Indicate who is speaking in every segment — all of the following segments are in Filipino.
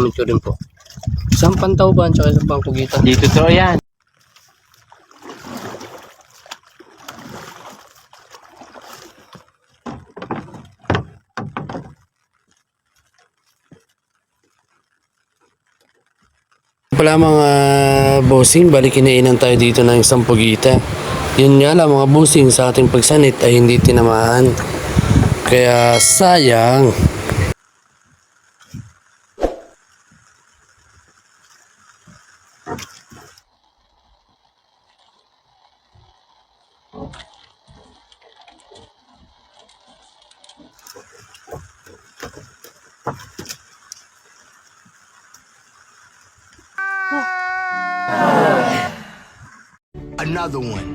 Speaker 1: i-comment ko rin po. Isang Pantauban tsaka isang Pangkugitan.
Speaker 2: Dito to yan.
Speaker 1: Pala mga bossing, balik kinainan tayo dito ng isang pugita. Yun nga lang mga bossing, sa ating pagsanit ay hindi tinamaan. Kaya sayang.
Speaker 3: Another one.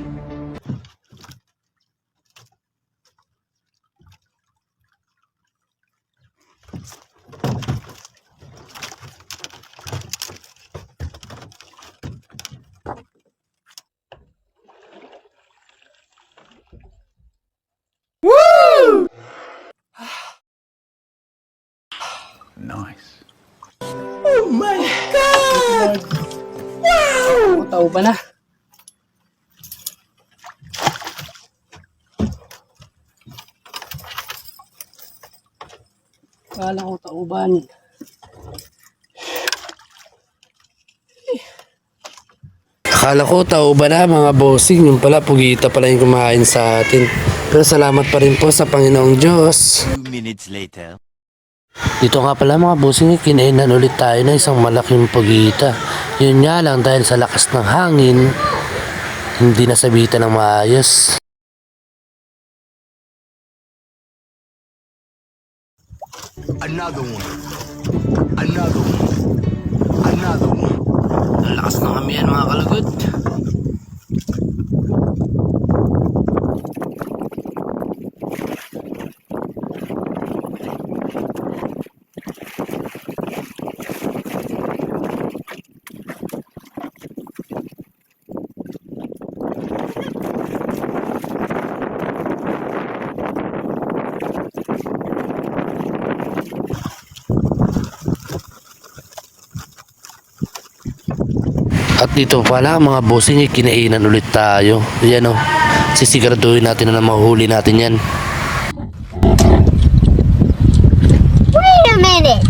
Speaker 4: Woo! Nice.
Speaker 3: Oh my God! Wow!
Speaker 1: Tao ba na? Kala ko tauban. Akala ko tauban na mga bossing. Yung pala pugita pala yung kumain sa atin. Pero salamat pa rin po sa Panginoong Diyos.
Speaker 2: 2 minutes later.
Speaker 1: Dito nga pala mga bossing, kinainan ulit tayo ng isang malaking pugita. Yun nga lang dahil sa lakas ng hangin, hindi nasabitan ng maayos.
Speaker 3: Another one. Another one. Another one.
Speaker 1: Ang lakas ng hamihan mga kalugod. At dito pala mga bossing, kinainan ulit tayo. Yan o, sisiguraduhin natin na mahuli natin yan.
Speaker 5: Wait a minute.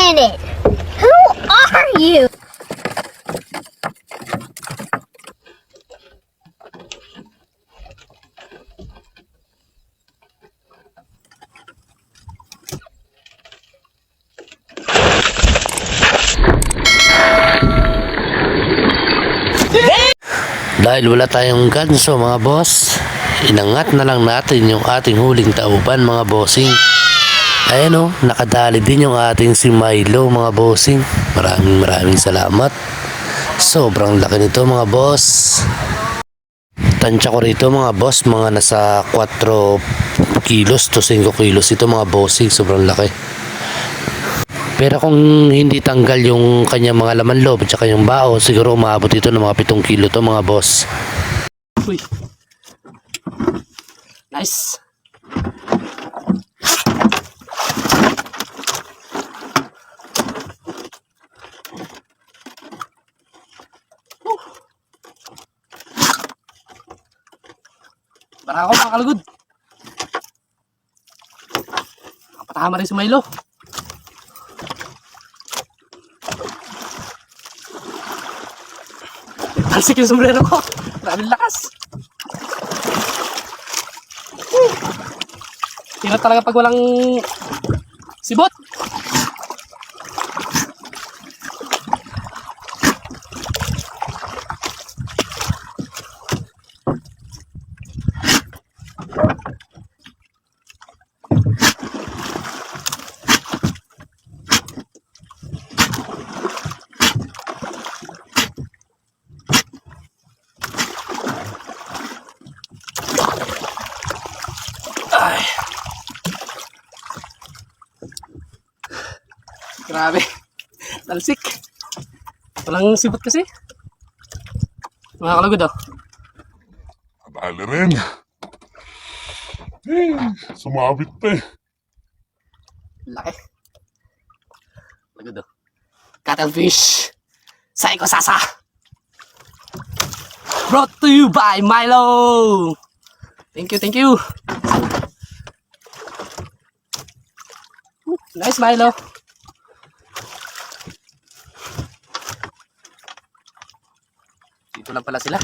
Speaker 5: minute. Who are you?
Speaker 1: Dahil wala tayong ganso mga boss, inangat na lang natin yung ating huling tauban mga bossing. Ayan o, nakadali din yung ating si Milo mga bossing. Maraming salamat. Sobrang laki nito mga boss. Tansya ko rito mga boss, mga nasa 4 kilos to 5 kilos ito mga bossing. Sobrang laki. Pero kung hindi tanggal yung kanyang mga laman loob at saka yung bao, siguro umabot ito ng mga 7 kilo to mga boss.
Speaker 2: Uy. Nice. Para ako mga kalugod. Kapatama rin si Milo. Talsik yung sombrero ko. Maraming lakas. Hirap talaga pag walang sibot. Ay. Grabe. Talsik. Walang sibot kasi. Mga kalugod oh.
Speaker 4: Dali rin. Sumabit pa eh.
Speaker 2: Laki. Kalugod oh. Cuttlefish. Saiko Sasa. Brought to you by Milo. Thank you, thank you. Nice Milo. Dito lang pala sila.